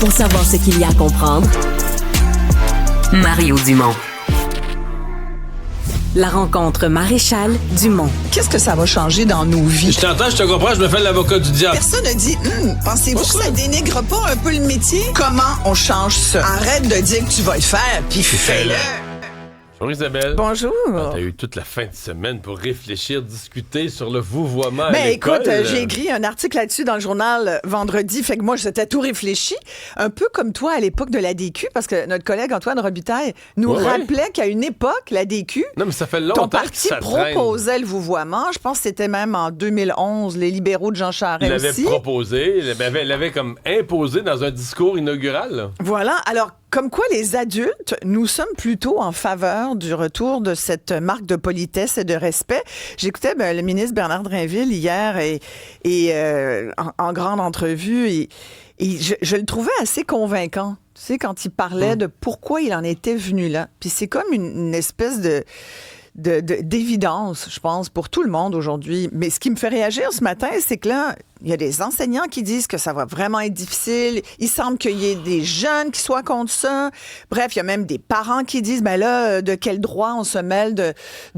Pour savoir ce qu'il y a à comprendre, Mario Dumont. La rencontre Maréchal Dumont. Qu'est-ce que ça va changer dans nos vies? Je t'entends, je te comprends, je me fais l'avocat du diable. Personne n'a dit, pensez-vous que ça dénigre pas un peu le métier? Comment on change ça? Arrête de dire que tu vas le faire, puis fais-le. Bonjour Isabelle. Bonjour. T'as eu toute la fin de semaine pour réfléchir, discuter sur le vouvoiement à Ben l'école. écoute, j'ai écrit un article là-dessus dans le journal vendredi, fait que moi, j'étais tout réfléchi. Un peu comme toi à l'époque de la DQ, parce que notre collègue Antoine Robitaille nous rappelait qu'à une époque, la DQ, non, mais ça fait longtemps ton parti que ça traîne. proposait le vouvoiement. Je pense que c'était même en 2011, les libéraux de Jean Charest Il aussi. l'avait proposé, il l'avait comme imposé dans un discours inaugural. Là. Voilà, alors comme quoi les adultes, nous sommes plutôt en faveur du retour de cette marque de politesse et de respect. J'écoutais le ministre Bernard Drinville hier en grande entrevue et je le trouvais assez convaincant. Tu sais, quand il parlait de pourquoi il en était venu là. Puis c'est comme une espèce d'évidence, je pense, pour tout le monde aujourd'hui. Mais ce qui me fait réagir ce matin, c'est que là, il y a des enseignants qui disent que ça va vraiment être difficile. Il semble qu'il y ait des jeunes qui soient contre ça. Bref, il y a même des parents qui disent, ben là, de quel droit on se mêle de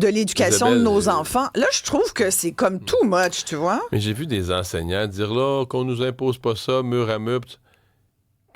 l'éducation de nos enfants? Là, je trouve que c'est comme too much, tu vois? Mais j'ai vu des enseignants dire là qu'on nous impose pas ça, mur à mur.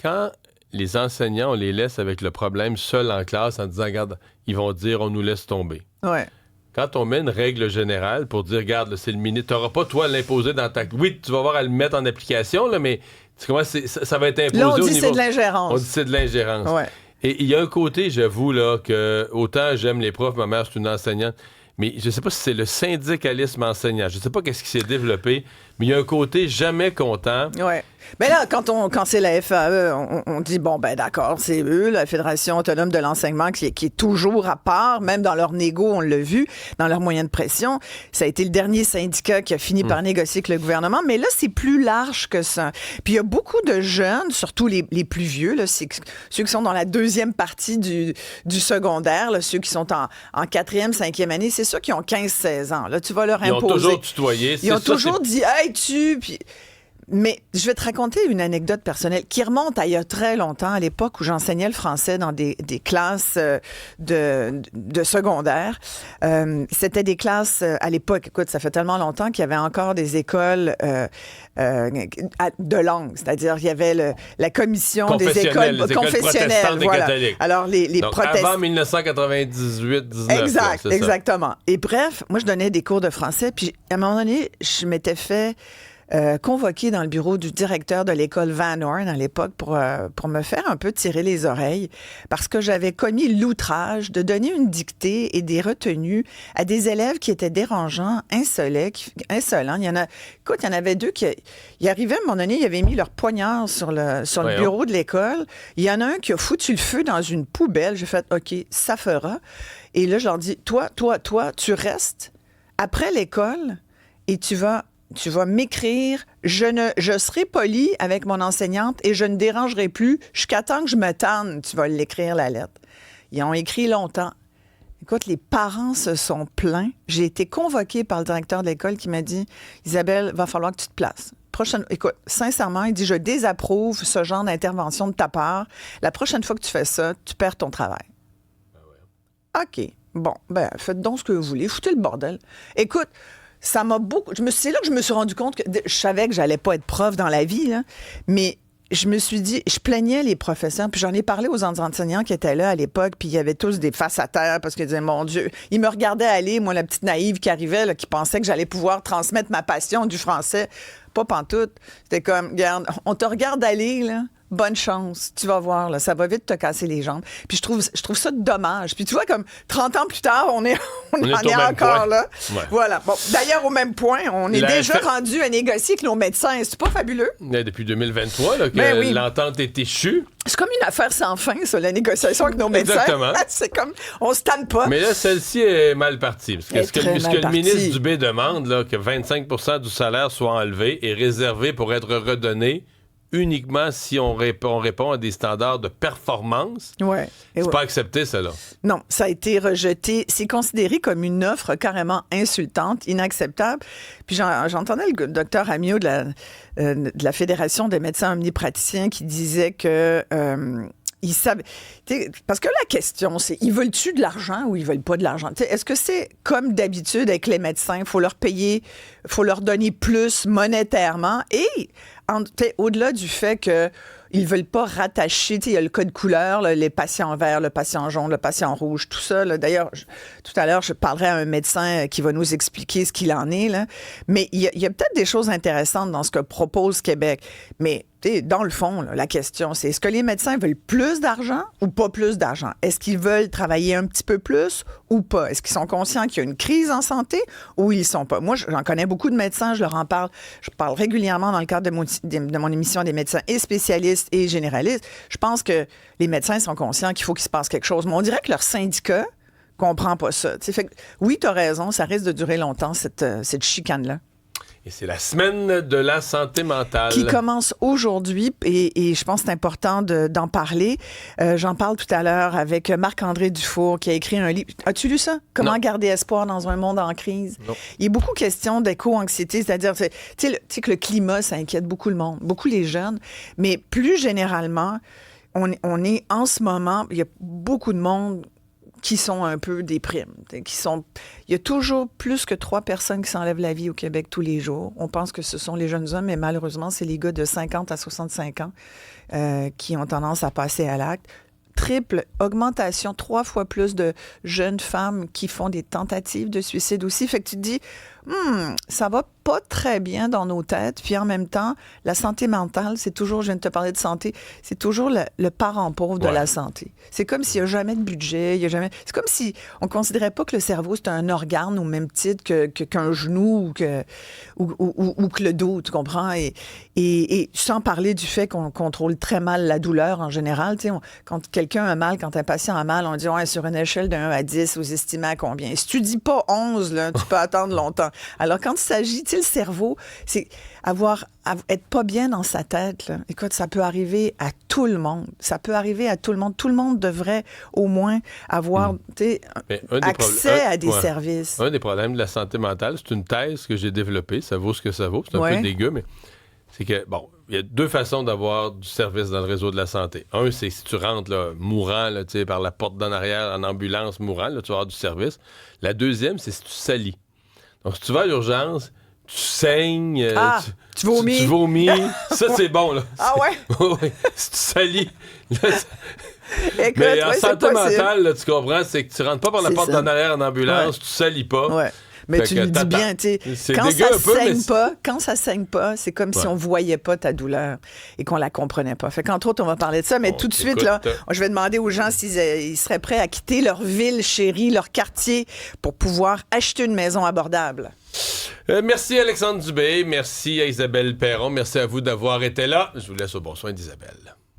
Quand les enseignants, on les laisse avec le problème seul en classe en disant, regarde, ils vont dire, on nous laisse tomber. Ouais. Quand on met une règle générale pour dire, regarde, là, c'est le ministre, tu n'auras pas, toi, à l'imposer dans ta... Oui, tu vas avoir à le mettre en application, là, mais tu comprends, ça va être imposé là, on au dit niveau... c'est de l'ingérence. On dit c'est de l'ingérence. Ouais. Et il y a un côté, j'avoue, là, que autant j'aime les profs, ma mère, c'est une enseignante, mais je sais pas si c'est le syndicalisme enseignant. Je sais pas qu'est-ce qui s'est développé, mais il y a un côté jamais content. Ouais. Mais là, quand c'est la FAE, on dit, bon, ben d'accord, c'est eux, la Fédération autonome de l'enseignement, qui est toujours à part, même dans leur négo, on l'a vu, dans leurs moyens de pression. Ça a été le dernier syndicat qui a fini par négocier avec le gouvernement, mais là, c'est plus large que ça. Puis il y a beaucoup de jeunes, surtout les plus vieux, là, ceux qui sont dans la deuxième partie du secondaire, là, ceux qui sont en quatrième, cinquième année, c'est ceux qui ont 15-16 ans. Là, tu vas leur imposer. Ils ont toujours tutoyé. Ils ont toujours dit, hey, puis... Mais je vais te raconter une anecdote personnelle qui remonte à il y a très longtemps, à l'époque où j'enseignais le français dans des classes de secondaire. C'était des classes, à l'époque, écoute, ça fait tellement longtemps qu'il y avait encore des écoles de langue. C'est-à-dire, il y avait la commission des écoles confessionnelles. Et voilà. catholiques. Alors, les donc, protestants. avant 1998-19. Exact, là, exactement. Et bref, moi, je donnais des cours de français, puis à un moment donné, je m'étais fait... convoqué dans le bureau du directeur de l'école Van Horn à l'époque pour me faire un peu tirer les oreilles parce que j'avais commis l'outrage de donner une dictée et des retenues à des élèves qui étaient dérangeants, insolents. Il y en avait deux qui arrivaient à un moment donné, ils avaient mis leur poignard sur le bureau de l'école. Il y en a un qui a foutu le feu dans une poubelle. J'ai fait, OK, ça fera. Et là, je leur dis, toi, tu restes après l'école et tu vas m'écrire, je serai poli avec mon enseignante et je ne dérangerai plus jusqu'à temps que je me tanne, tu vas l'écrire la lettre. Ils ont écrit longtemps. Écoute, les parents se sont plaints. J'ai été convoquée par le directeur de l'école qui m'a dit, Isabelle, va falloir que tu te places. Écoute, sincèrement, il dit, je désapprouve ce genre d'intervention de ta part. La prochaine fois que tu fais ça, tu perds ton travail. OK. Bon, faites donc ce que vous voulez. Foutez le bordel. Écoute, ça m'a beaucoup... C'est là que je me suis rendu compte que je savais que j'allais pas être prof dans la vie, là, mais je me suis dit, je plaignais les professeurs, puis j'en ai parlé aux enseignants qui étaient là à l'époque, puis il y avait tous des faces à terre parce qu'ils disaient, mon Dieu, ils me regardaient aller, moi, la petite naïve qui arrivait, là, qui pensait que j'allais pouvoir transmettre ma passion du français. Pas pantoute. C'était comme, regarde, on te regarde aller, là. Bonne chance, tu vas voir, là, ça va vite te casser les jambes. Puis je trouve ça dommage. Puis tu vois, comme 30 ans plus tard, on en est encore là. Ouais. Voilà. Bon, d'ailleurs, au même point, on est déjà rendu à négocier avec nos médecins. C'est pas fabuleux? Depuis 2023, là, que l'entente est échue. C'est comme une affaire sans fin, ça, la négociation avec nos médecins. Exactement. C'est comme, on se tanne pas. Mais là, celle-ci est mal partie. Parce que ce que le ministre Dubé demande, là, que 25% du salaire soit enlevé et réservé pour être redonné uniquement si on répond à des standards de performance. Ouais. C'est pas accepté, ça, là. Non, ça a été rejeté. C'est considéré comme une offre carrément insultante, inacceptable. Puis j'entendais le docteur Amiot de la Fédération des médecins omnipraticiens qui disait que... ils savent. Parce que la question, c'est, ils veulent-tu de l'argent ou ils veulent pas de l'argent? Est-ce que c'est comme d'habitude avec les médecins, il faut leur payer, il faut leur donner plus monétairement? Et au-delà du fait que ils veulent pas rattacher, il y a le code couleur, là, les patients verts, le patient jaune, le patient rouge, tout ça. Là. D'ailleurs, tout à l'heure, je parlerai à un médecin qui va nous expliquer ce qu'il en est. Là. Mais il y a peut-être des choses intéressantes dans ce que propose Québec. Mais dans le fond, là, la question, c'est est-ce que les médecins veulent plus d'argent ou pas plus d'argent? Est-ce qu'ils veulent travailler un petit peu plus ou pas? Est-ce qu'ils sont conscients qu'il y a une crise en santé ou ils sont pas? Moi, j'en connais beaucoup de médecins, je leur en parle. Je parle régulièrement dans le cadre de mon émission des médecins et spécialistes et généralistes. Je pense que les médecins sont conscients qu'il faut qu'il se passe quelque chose. Mais on dirait que leur syndicat comprend pas ça. Fait que, oui, tu as raison, ça risque de durer longtemps, cette chicane-là. Et c'est la semaine de la santé mentale. Qui commence aujourd'hui et je pense que c'est important d'en parler. J'en parle tout à l'heure avec Marc-André Dufour qui a écrit un livre. As-tu lu ça? Comment garder espoir dans un monde en crise? Non. Il y a beaucoup question d'éco-anxiété, c'est-à-dire que le climat, ça inquiète beaucoup le monde, beaucoup les jeunes, mais plus généralement, on est en ce moment, il y a beaucoup de monde qui sont un peu déprimes. Il y a toujours plus que 3 personnes qui s'enlèvent la vie au Québec tous les jours. On pense que ce sont les jeunes hommes, mais malheureusement, c'est les gars de 50 à 65 ans qui ont tendance à passer à l'acte. Triple augmentation, 3 fois plus de jeunes femmes qui font des tentatives de suicide aussi. Fait que tu te dis, ça va pas très bien dans nos têtes. Puis en même temps, la santé mentale, c'est toujours, je viens de te parler de santé, c'est toujours le parent pauvre de la santé. C'est comme s'il n'y a jamais de budget, c'est comme si on ne considérait pas que le cerveau, c'est un organe au même titre qu'un genou ou que le dos, tu comprends? Et sans parler du fait qu'on contrôle très mal la douleur en général. Quand quelqu'un a mal, quand un patient a mal, on dit sur une échelle de 1 à 10, vous estimez à combien? Si tu dis pas 11, là, tu peux attendre longtemps. Alors, quand il s'agit, le cerveau, c'est être pas bien dans sa tête. Là. Écoute, ça peut arriver à tout le monde. Ça peut arriver à tout le monde. Tout le monde devrait au moins avoir accès à des services. Un des problèmes de la santé mentale, c'est une thèse que j'ai développée. Ça vaut ce que ça vaut. C'est un peu dégueu, mais c'est que, il y a 2 façons d'avoir du service dans le réseau de la santé. Un, c'est si tu rentres là, mourant là, par la porte d'en arrière, en ambulance mourant, là, tu vas avoir du service. La deuxième, c'est si tu salis. Donc, si tu vas à l'urgence, tu saignes, tu vomis. Tu vomis. Ça, c'est bon, là. Ah ouais? Oui, si tu salis. Là, écoute, mais en santé mentale, là, tu comprends, c'est que tu rentres pas par la porte d'en arrière en ambulance, tu salis pas. Ouais. Mais tu le dis bien, tu sais, quand ça saigne pas, c'est comme si on voyait pas ta douleur et qu'on la comprenait pas. Fait qu'entre autres, on va parler de ça, mais tout de suite, là, je vais demander aux gens s'ils seraient prêts à quitter leur ville chérie, leur quartier, pour pouvoir acheter une maison abordable. Merci Alexandre Dubé, merci à Isabelle Perron, merci à vous d'avoir été là. Je vous laisse au bon soin d'Isabelle.